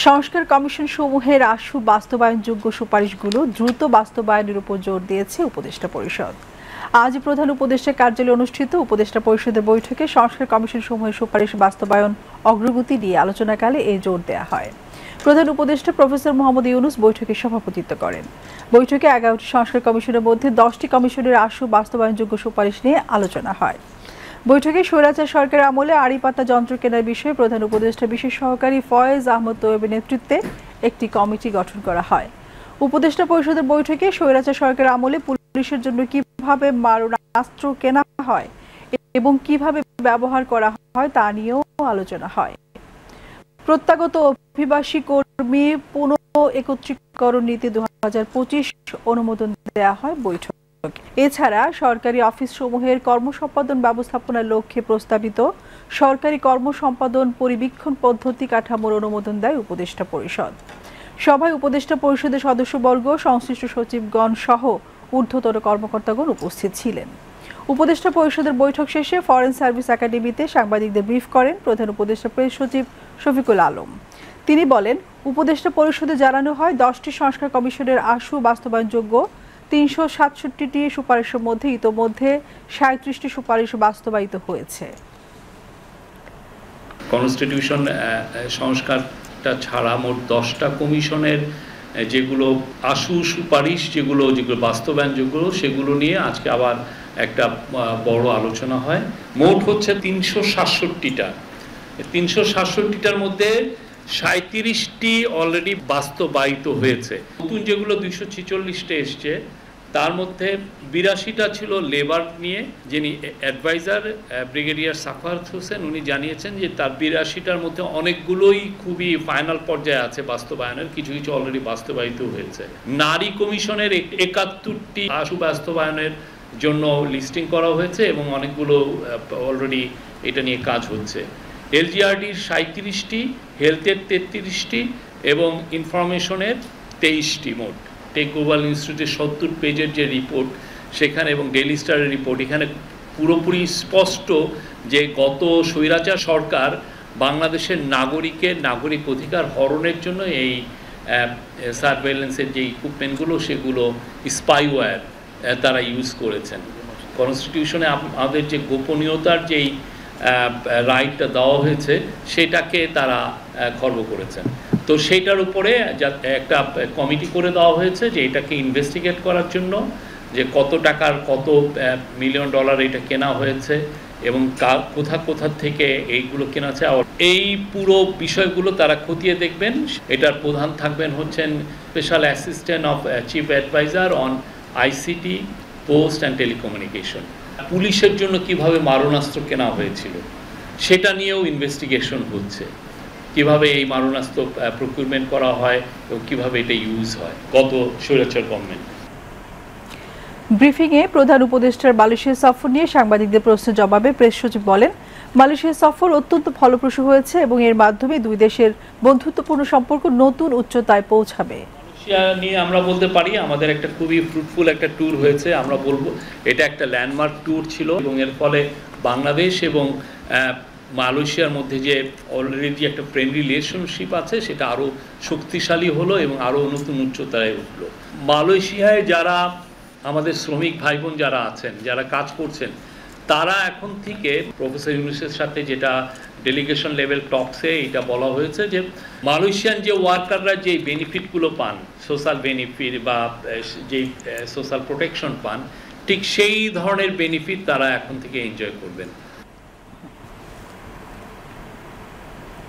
সংস্কার কমিশন সমূহের আশু বাস্তবায়নযোগ্য সুপারিশগুলো দ্রুত বাস্তবায়নের উপর জোর দিয়েছে উপদেষ্টা পরিষদ। আজ প্রধান উপদেষ্টার কার্যালয়ে অনুষ্ঠিত উপদেষ্টা পরিষদের বৈঠকে সংস্কার কমিশন সমূহের সুপারিশ বাস্তবায়ন অগ্রগতি নিয়ে আলোচনাকালে এই জোর দেওয়া হয়। প্রধান উপদেষ্টা প্রফেসর মোহাম্মদ ইউনুস বৈঠকে সভাপতিত্ব করেন। বৈঠকে 11টি সংস্কার কমিশনের মধ্যে 10টি কমিশনের আশু বাস্তবায়নযোগ্য সুপারিশ নিয়ে আলোচনা হয়। বৈঠকে স্বৈরাচার সরকারের আমলে আড়ি পাতা যন্ত্র কেনার বিষয়ে প্রধান উপদেষ্টা বিশেষ সহকারী ফয়েজ আহমদ তোয়েবের নেতৃত্বে একটি কমিটি গঠন করা হয়। উপদেষ্টা পরিষদের বৈঠকে স্বৈরাচার সরকারের আমলে পুলিশের জন্য কিভাবে মারণাস্ত্র কেনা হয় এবং কিভাবে ব্যবহার করা হয় তা নিয়েও আলোচনা হয়। প্রত্যাগত অভিবাসী কর্মী পুনঃ একত্রীকরণ নীতি 2025 অনুমোদন দেওয়া হয় বৈঠক। এছাড়া সরকারি অফিস সমূহের কর্মসম্পাদন ব্যবস্থাপনার লক্ষ্যে প্রস্তাবিত সরকারি কর্মসম্পাদন পরিবীক্ষণ পদ্ধতি কাঠামোর অনুমোদন দেয় উপদেষ্টা পরিষদ। সভায় উপদেষ্টা পরিষদের সদস্যবর্গ, সংশ্লিষ্ট সচিবগণ সহ ঊর্ধ্বতন কর্মকর্তাগণ উপস্থিত ছিলেন। উপদেষ্টা পরিষদের বৈঠক শেষে ফরেন সার্ভিস একাডেমিতে সাংবাদিকদের ব্রিফ করেন প্রধান উপদেষ্টা প্রেস সচিব শফিকুল আলম। তিনি বলেন, উপদেষ্টা পরিষদে জানানো হয় 10টি সংস্কার কমিশনের আশু বাস্তবায়নযোগ্য 367টি সুপারিশের মধ্যে ইতোমধ্যে 37টি সুপারিশ বাস্তবায়িত হয়েছে। কনস্টিটিউশন সংস্কারটা ছাড়া মোট 10টা কমিশনের যেগুলো আশু সুপারিশ যেগুলো বাস্তবায়নযোগ্য সেগুলো নিয়ে আজকে আবার একটা বড় আলোচনা হয়। মোট হচ্ছে 367টা। 367টার মধ্যে 37টি অলরেডি বাস্তবায়িত হয়েছে। নতুন যেগুলো 246টা এসছে তার মধ্যে 82টা ছিল লেবার নিয়ে। যিনি অ্যাডভাইজার ব্রিগেডিয়ার সাখাওয়াত হোসেন উনি জানিয়েছেন যে তার 82টার মধ্যে অনেকগুলোই খুবই ফাইনাল পর্যায়ে আছে বাস্তবায়নের, কিছু কিছু অলরেডি বাস্তবায়িত হয়েছে। নারী কমিশনের 71টি আশু বাস্তবায়নের জন্য লিস্টিং করা হয়েছে এবং অনেকগুলো অলরেডি এটা নিয়ে কাজ হচ্ছে। এলজিআরডির 37টি, হেলথের 33টি এবং ইনফরমেশনের 23টি মোট। টেক গ্লোবাল ইনস্টিটিউটের 70 পেজের যে রিপোর্ট সেখানে এবং ডেইলি স্টারের রিপোর্ট এখানে পুরোপুরি স্পষ্ট যে গত স্বৈরাচার সরকার বাংলাদেশের নাগরিক অধিকার হরণের জন্য এই সার্ভেইলেন্সের যে ইকুইপমেন্টগুলো সেগুলো স্পাইওয়্যার তারা ইউজ করেছেন। কনস্টিটিউশনে আমাদের যে গোপনীয়তার যেই রাইটটা দেওয়া হয়েছে সেটাকে তারা খর্ব করেছেন। তো সেইটার উপরে একটা কমিটি করে দেওয়া হয়েছে যে এটাকে ইনভেস্টিগেট করার জন্য, যে কত টাকার কত মিলিয়ন ডলার এটা কেনা হয়েছে এবং কোথা থেকে এইগুলো কেনা আছে। এই পুরো বিষয়গুলো তারা খতিয়ে দেখবেন। এটার প্রধান থাকবেন হচ্ছেন special assistant of chief adviser on ICT, post and telecommunication. পুলিশের জন্য কিভাবে মারণাস্ত্র কেনা হয়েছিল সেটা নিয়েও ইনভেস্টিগেশন হচ্ছে, কিভাবে এই মারণাস্ত্র প্রকিউরমেন্ট করা হয় এবং কিভাবে এটা ইউজ হয় গত স্বৈরাচার গভর্নমেন্ট। ব্রিফিংয়ে প্রধান উপদেষ্টার মালয়েশিয়া সফর নিয়ে সাংবাদিকদের প্রশ্নের জবাবে প্রেস সচিব বলেন, মালয়েশিয়া সফর অত্যন্ত ফলপ্রসূ হয়েছে এবং এর মাধ্যমে দুই দেশের বন্ধুত্বপূর্ণ সম্পর্ক নতুন উচ্চতায় পৌঁছাবে। নিয়ে আমরা বলতে পারি আমাদের একটা খুবই ফ্রুটফুল একটা ট্যুর হয়েছে। আমরা বলবো এটা একটা ল্যান্ডমার্ক ট্যুর ছিল এবং এর ফলে বাংলাদেশ এবং মালয়েশিয়ার মধ্যে যে অলরেডি একটা ফ্রেন্ডলি রিলেশনশিপ আছে সেটা আরও শক্তিশালী হলো এবং আরও নতুন উচ্চতায় উঠলো। মালয়েশিয়ায় যারা আমাদের শ্রমিক ভাই বোন যারা আছেন, যারা কাজ করছেন, তারা এখন থেকে প্রফেসর ইউনুসের সাথে যেটা ডেলিগেশন লেভেল টকসে এটা বলা হয়েছে যে মালয়েশিয়ান যে ওয়ার্কাররা যে বেনিফিটগুলো পান, সোশ্যাল বেনিফিট বা যেই সোশ্যাল প্রোটেকশন পান, ঠিক সেই ধরনের বেনিফিট তারা এখন থেকে এনজয় করবেন।